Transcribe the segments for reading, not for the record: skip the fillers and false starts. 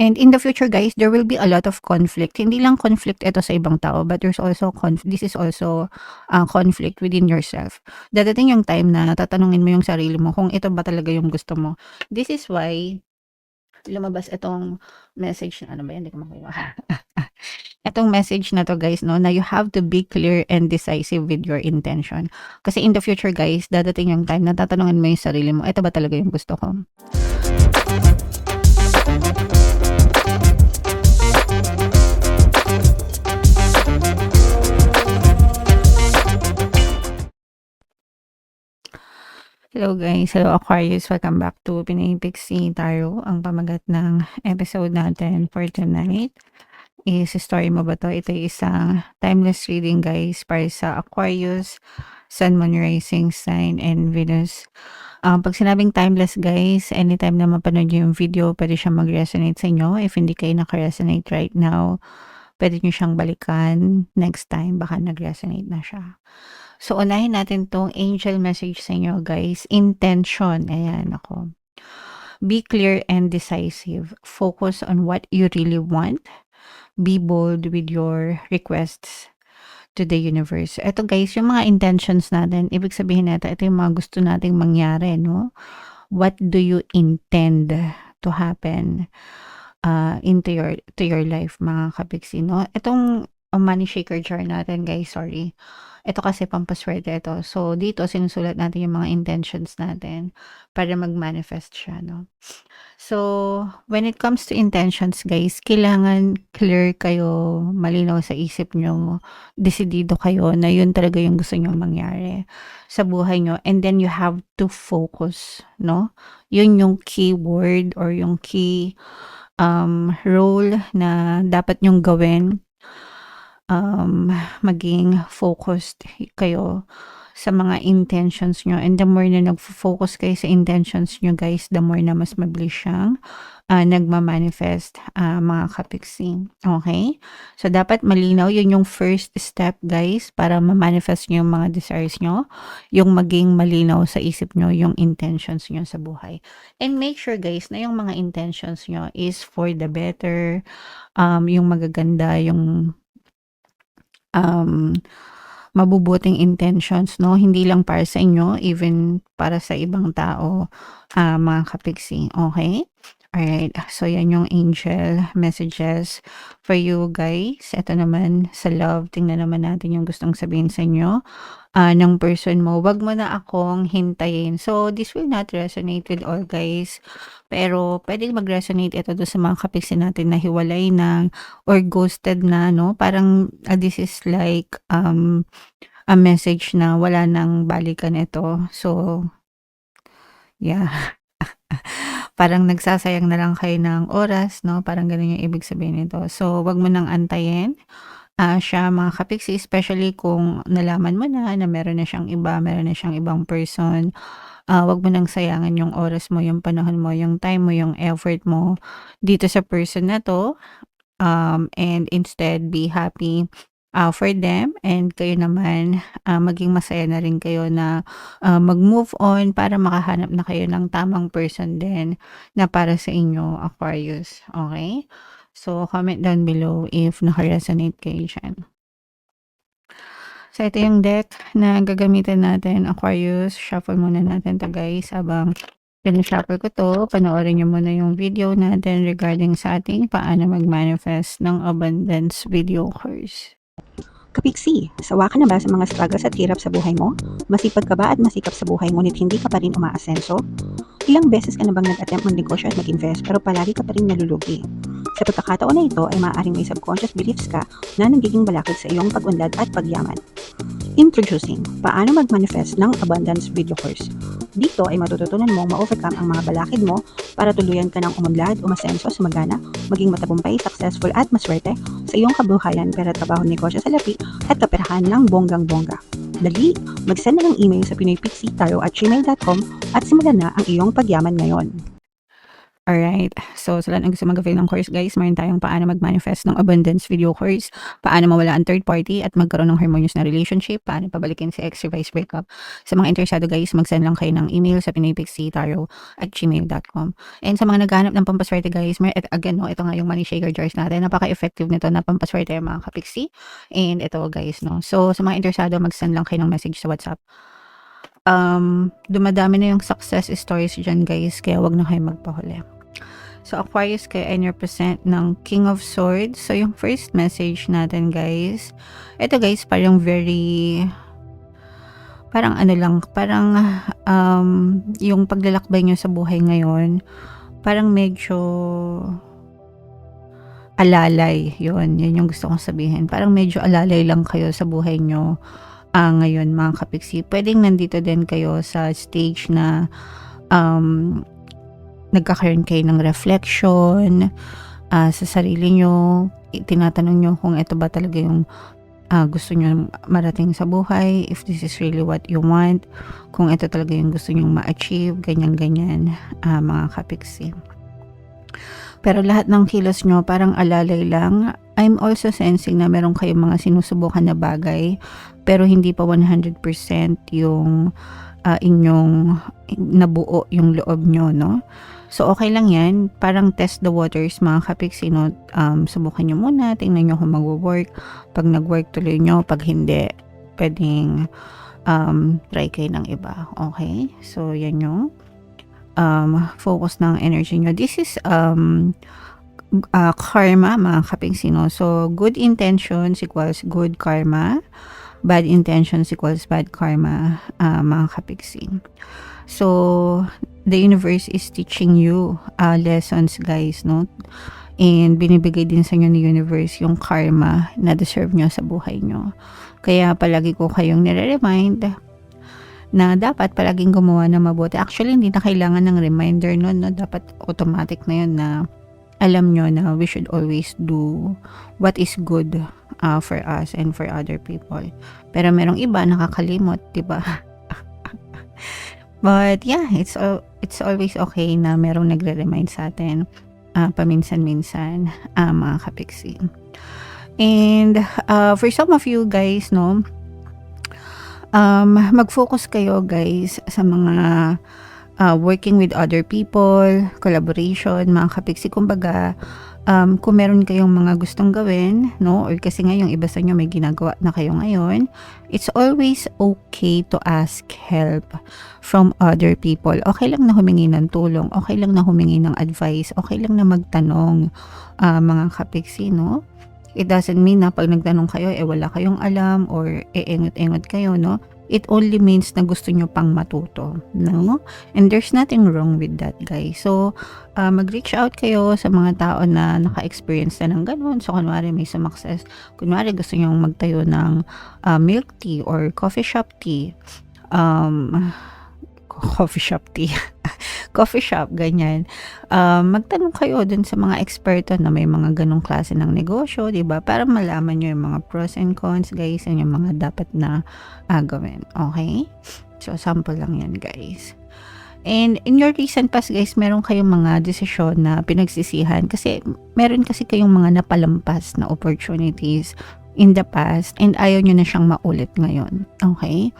And in the future guys, there will be a lot of conflict. Hindi lang conflict ito sa ibang tao, but there's also this is also conflict within yourself. Dadating yung time na tatanungin mo yung sarili mo kung ito ba talaga yung gusto mo. This is why lumabas itong message na ano ba yan, hindi ko makuha. Itong message na to guys, no, na you have to be clear and decisive with your intention. Kasi in the future guys, dadating yung time na tatanungin mo yung sarili mo, ito ba talaga yung gusto ko? Hello guys, hello Aquarius, welcome back to Pinay Pixie Tarot. Ang pamagat ng episode natin for tonight is story mo ba to? Ito ay isang timeless reading guys para sa Aquarius, Sun, Moon, Rising Sign, and Venus. Pag sinabing timeless guys, anytime na mapanood yung video, pwede siya mag-resonate sa inyo. If hindi kayo naka-resonate right now, pwede nyo siyang balikan next time, baka nag-resonate na siya. So, unahin natin tong angel message sa inyo, guys. Intention. Ayan, ako. Be clear and decisive. Focus on what you really want. Be bold with your requests to the universe. Ito, guys, yung mga intentions natin, ibig sabihin natin, ito yung mga gusto nating mangyari, no? What do you intend to happen into your life, mga kapiksi, no? Itong money shaker jar natin, guys, sorry. Ito kasi pampaswerte ito. So, dito sinusulat natin yung mga intentions natin para mag-manifest siya, no? So, when it comes to intentions, guys, kailangan clear kayo, malinaw sa isip nyo, desidido kayo na yun talaga yung gusto nyo mangyari sa buhay nyo. And then, you have to focus, no? Yun yung key word or yung key role na dapat nyong gawin. Maging focused kayo sa mga intentions nyo. And the more na nag-focus kayo sa intentions nyo, guys, the more na mas mabilis siyang nagmamanifest, mga kapiksi. Okay? So, dapat malinaw. Yun yung first step, guys, para ma-manifest nyo yung mga desires nyo. Yung maging malinaw sa isip nyo yung intentions nyo sa buhay. And make sure, guys, na yung mga intentions nyo is for the better, yung magaganda, yung mabubuting intentions, no? Hindi lang para sa inyo, even para sa ibang tao, mga kapiksi. Okay? Alright. So, yan yung angel messages for you guys. Ito naman sa love. Tingnan naman natin yung gustong sabihin sa inyo ng person mo. Wag mo na akong hintayin. So, this will not resonate with all guys. Pero, pwedeng mag-resonate ito doon sa mga kapiksi natin na hiwalay na or ghosted na, no? Parang, this is like a message na wala nang balikan ito. So, yeah. Parang nagsasayang na lang kayo ng oras, no? Parang ganun yung ibig sabihin nito. So, wag mo nang antayin siya, mga kapiksi, especially kung nalaman mo na meron na siyang iba, meron na siyang ibang person. Wag mo nang sayangan yung oras mo, yung panahon mo, yung time mo, yung effort mo dito sa person na to. And instead, be happy for them, and kayo naman maging masaya na rin kayo na mag-move on para makahanap na kayo ng tamang person din na para sa inyo, Aquarius. Okay? So, comment down below if naka-resonate kayo dyan. So, ito yung deck na gagamitin natin, Aquarius. Shuffle muna natin to guys. Habang pina-shuffle ko to, panoorin nyo muna yung video natin regarding sa ating paano mag-manifest ng abundance video course. Kapiksi, sawa ka na ba sa mga struggles at hirap sa buhay mo? Masipag ka ba at masikap sa buhay ngunit hindi ka pa rin umaasenso? Ilang beses ka na bang nag-attempt mag-negosyo at mag-invest pero palagi ka pa rin nalulugi? Sa pagkakataon na ito ay maaaring may subconscious beliefs ka na nagiging balakid sa iyong pag-unlad at pagyaman. Introducing, paano mag-manifest ng abundance video course. Dito ay matututunan mong ma-overcome ang mga balakid mo para tuluyan ka ng umunlad, umasenso, sumagana, maging matagumpay, successful at maswerte sa iyong kabuhayan, pera, trabaho, negosyo, salapi at kaperahan ng bonggang-bongga. Dali, mag-send na ng email sa pinoypixie@gmail.com at simulan na ang iyong pagyaman ngayon. Alright. So, sa lahat ng gusto mag-avail ng course guys, meron tayong paano mag-manifest ng abundance video course, paano mawala ang third party at magkaroon ng harmonious na relationship, paano pabalikin si ex revised breakup. Sa mga interesado guys, mag-send lang kayo ng email sa pinipixitaro@gmail.com. And sa mga naghahanap ng pampaswerte guys, again, no, ito nga yung money shaker jars natin. Napaka-effective nito na pampaswerte mga kapiksi. And ito guys, no. So, sa mga interesado, mag-send lang kayo ng message sa WhatsApp. Dumadami na yung success stories dyan guys, kaya wag na kayo magpahuli. So, Aquarius kayo and represent ng King of Swords. So, yung first message natin guys, ito guys, parang yung paglalakbay nyo sa buhay ngayon, parang medyo alalay. Yun yung gusto kong sabihin. Parang medyo alalay lang kayo sa buhay nyo ngayon mga kapiksi. Pwedeng nandito din kayo sa stage na nagkakaroon kayo ng reflection sa sarili nyo. Tinatanong nyo kung ito ba talaga yung gusto nyo marating sa buhay, if this is really what you want, kung ito talaga yung gusto nyo ma-achieve, ganyan-ganyan mga kapiksi. Pero lahat ng kilos nyo parang alalay lang. I'm also sensing na meron kayong mga sinusubukan na bagay pero hindi pa 100% yung inyong nabuo yung loob nyo, no? So, okay lang yan. Parang test the waters, mga kapiksi, no? Subukan nyo muna, tingnan nyo kung mag-work. Pag nag-work, tuloy nyo. Pag hindi, pwedeng try kayo ng iba. Okay? So, yan yung focus ng energy nyo. This is karma, mga kapiksi, no? So, good intentions equals good karma. Bad intentions equals bad karma, mga kapiksi. So, the universe is teaching you lessons, guys, no? And binibigay din sa inyo ni universe yung karma na deserve nyo sa buhay nyo. Kaya palagi ko kayong nire-remind na dapat palaging gumawa na mabuti. Actually, hindi na kailangan ng reminder nun, no? Dapat automatic na yun na alam nyo na we should always do what is good for us and for other people. Pero merong iba nakakalimot, diba? But yeah, it's always okay na merong nagre-remind sa atin paminsan-minsan, mga kapiksi. And for some of you guys, no, mag-focus kayo guys sa mga working with other people, collaboration, mga kapiksi. Kumbaga, kung meron kayong mga gustong gawin, no, or kasi nga yung iba sa inyo may ginagawa na kayo ngayon, it's always okay to ask help from other people. Okay lang na humingi ng tulong, okay lang na humingi ng advice, okay lang na magtanong, mga kapiksi, no? It doesn't mean na pag nagtanong kayo, wala kayong alam or engot-engot kayo, no? It only means na gusto nyo pang matuto, no? And there's nothing wrong with that, guys. So, mag-reach out kayo sa mga tao na naka-experience na ng ganun. So, kunwari may sumakses. Kunwari gusto nyo magtayo ng milk tea or coffee shop tea. Coffee shop, ganyan. Magtanong kayo dun sa mga eksperto na may mga ganong klase ng negosyo, diba? Para malaman nyo yung mga pros and cons, guys, and yung mga dapat na gawin. Okay? So, sample lang yan, guys. And in your recent past, guys, meron kayong mga desisyon na pinagsisihan kasi meron kasi kayong mga napalampas na opportunities in the past and ayaw nyo na siyang maulit ngayon. Okay?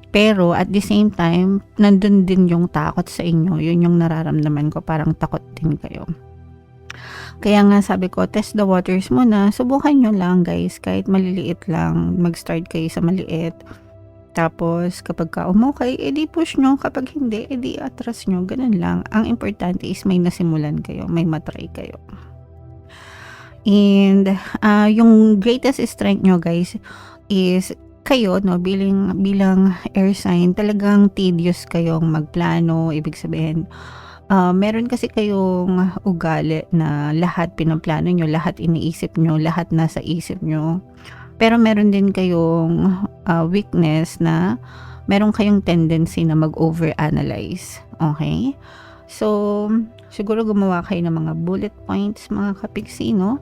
Pero at the same time, nandun din yung takot sa inyo. Yun yung nararamdaman ko, parang takot din kayo. Kaya nga sabi ko, test the waters muna. Subukan nyo lang guys, kahit maliliit lang. Mag-start kayo sa maliit. Tapos kapag umukay, edi push nyo. Kapag hindi, edi atras nyo. Ganun lang. Ang importante is may nasimulan kayo, may matry kayo. And yung greatest strength nyo guys is kayo, no, bilang air sign, talagang tedious kayong magplano. Ibig sabihin, meron kasi kayong ugali na lahat pinaplano nyo, lahat iniisip nyo, lahat nasa isip nyo. Pero meron din kayong weakness na meron kayong tendency na mag-overanalyze. Okay? So, siguro gumawa kayo ng mga bullet points, mga kapiksi, no?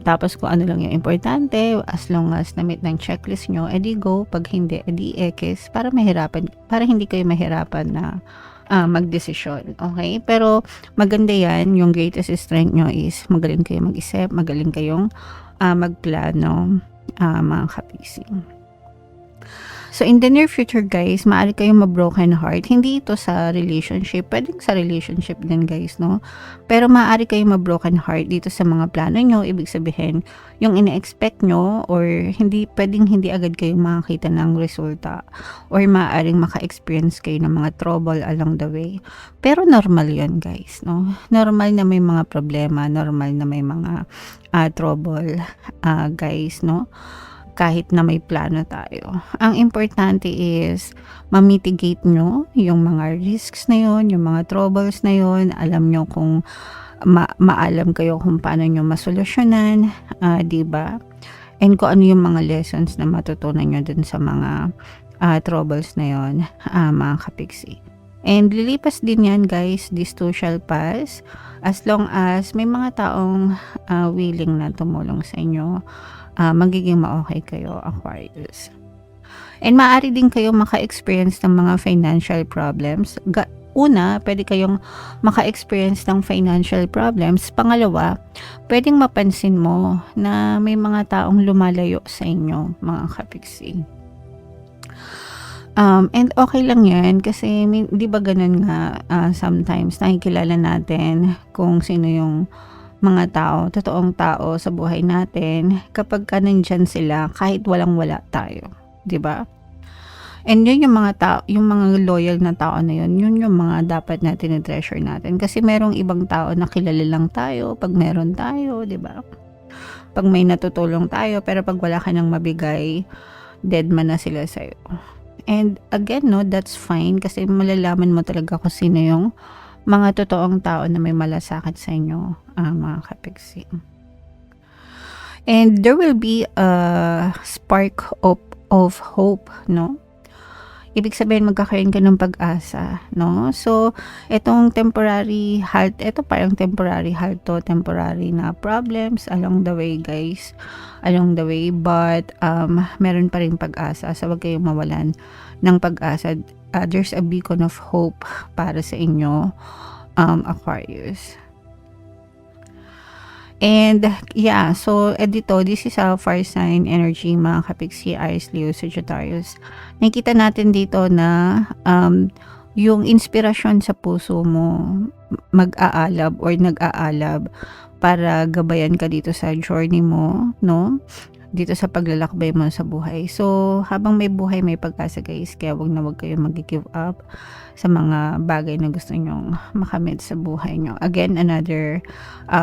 Tapos kung ano lang yung importante, as long as na-meet ng checklist nyo, edi go. Pag hindi, edi X, para hindi kayo mahirapan na magdesisyon, okay? Pero maganda yan, yung greatest strength nyo is magaling kayo mag-isip, magaling kayong magplano, mga kapising. So, in the near future guys, maaari kayong ma-broken heart. Hindi ito sa relationship. Pwedeng sa relationship din guys, no? Pero maaari kayong ma-broken heart dito sa mga plano nyo. Ibig sabihin, yung ina-expect nyo or pwedeng hindi agad kayong makakita ng resulta or maaaring maka-experience kayo ng mga trouble along the way. Pero normal yon guys, no? Normal na may mga problema, normal na may mga trouble, guys, no? Kahit na may plano tayo. Ang importante is ma-mitigate nyo yung mga risks na yun, yung mga troubles na yun. Alam nyo kung maalam kayo kung paano nyo masolusyonan, diba? And kung ano yung mga lessons na matutunan nyo dun sa mga troubles na yun, mga kapiksi. And lilipas din yan guys, this too shall pass as long as may mga taong willing na tumulong sa inyo. Magiging ma-okay kayo, Aquarius. And maaari din kayo maka-experience ng mga financial problems. Una, pwede kayong maka-experience ng financial problems. Pangalawa, pwedeng mapansin mo na may mga taong lumalayo sa inyo, mga kapiksi. And okay lang yan kasi di ba ganun nga sometimes nakikilala natin kung sino yung mga tao, totoong tao sa buhay natin kapag ka nandyan sila kahit walang-wala tayo, 'di ba? And yun yung mga tao, yung mga loyal na tao na yun yung mga dapat natin i-treasure natin kasi merong ibang tao na kilala lang tayo pag meron tayo, 'di ba? Pag may natutulong tayo pero pag wala ka nang mabigay, dead man na sila sa'yo. And again, no, that's fine kasi malalaman mo talaga kung sino yung mga totoong tao na may malasakit sa inyo, mga kapiksi. And there will be a spark of hope, no? Ibig sabihin magkakaroon ka ng pag-asa, no? So, itong temporary halt, ito parang temporary halt to, temporary na problems along the way, guys. Along the way, but meron pa rin pag-asa. So, wag kayong mawalan ng pag-asa. There's a beacon of hope para sa inyo, Aquarius. And yeah, so dito, this is a fire sign energy, mga kapiksi, Aries, Leo, Sagittarius. Nakikita natin dito na yung inspirasyon sa puso mo mag-aalab or nag-aalab para gabayan ka dito sa journey mo, no? Dito sa paglalakbay mo sa buhay. So, habang may buhay, may pag-asa guys. Kaya wag na wag kayo mag-give up sa mga bagay na gusto nyong makamit sa buhay nyo. Again, another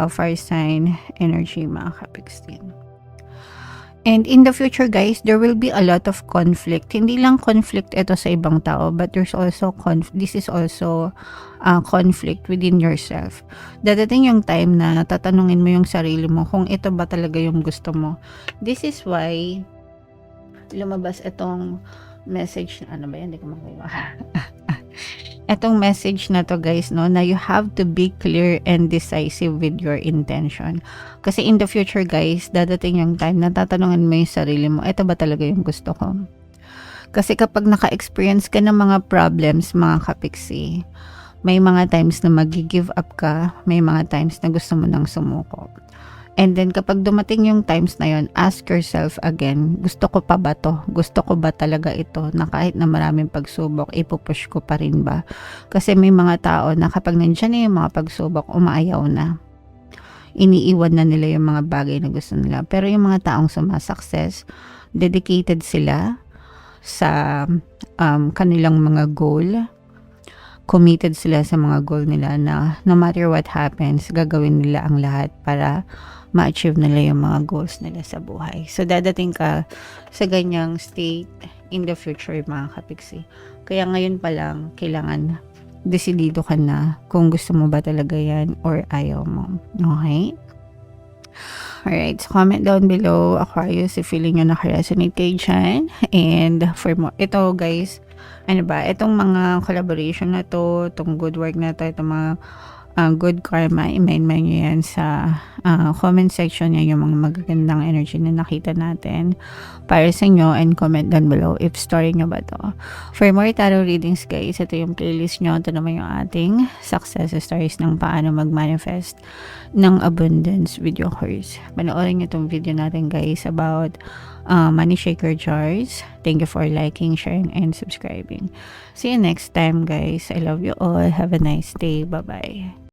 fire sign energy, mga kapiksi. And in the future guys, there will be a lot of conflict. Hindi lang conflict ito sa ibang tao, but there's also this is also conflict within yourself. Dadating yung time na tatanungin mo yung sarili mo kung ito ba talaga yung gusto mo. This is why lumabas itong message na ano ba yan? Hindi ko makuha. Etong message na to guys, no, na you have to be clear and decisive with your intention. Kasi in the future guys, dadating yung time na tatanungin mo yung sarili mo, ito ba talaga yung gusto ko? Kasi kapag naka-experience ka ng mga problems, mga kapiksi, may mga times na mag-give up ka, may mga times na gusto mo nang sumuko. And then kapag dumating yung times na yon, ask yourself again, gusto ko pa ba to? Gusto ko ba talaga ito na kahit na maraming pagsubok, ipupush ko pa rin ba? Kasi may mga tao na kapag nandyan na yung mga pagsubok, umaayaw na. Iniiwan na nila yung mga bagay na gusto nila. Pero yung mga taong sumasukses, dedicated sila sa kanilang mga goal. Committed sila sa mga goal nila na no matter what happens, gagawin nila ang lahat para ma-achieve nila yung mga goals nila sa buhay. So, dadating ka sa ganyang state in the future, mga kapiksi. Kaya ngayon pa lang, kailangan desidido ka na kung gusto mo ba talaga yan or ayaw mo. Okay? Alright, so comment down below, Aquarius, if feeling nyo naka-resonate kayo dyan. And for more, ito guys, ano ba, itong mga collaboration na to, itong good work na to, itong mga good karma, i-main nyo yan sa comment section niya yung mga magagandang energy na nakita natin para sa inyo, and comment down below if story nyo ba to. For more tarot readings guys, ito yung playlist nyo. Ito naman yung ating success stories ng paano mag-manifest ng abundance video course. Panoorin nyo itong video natin guys about money shaker jars. Thank you for liking, sharing, and subscribing. See you next time guys. I love you all. Have a nice day. Bye bye.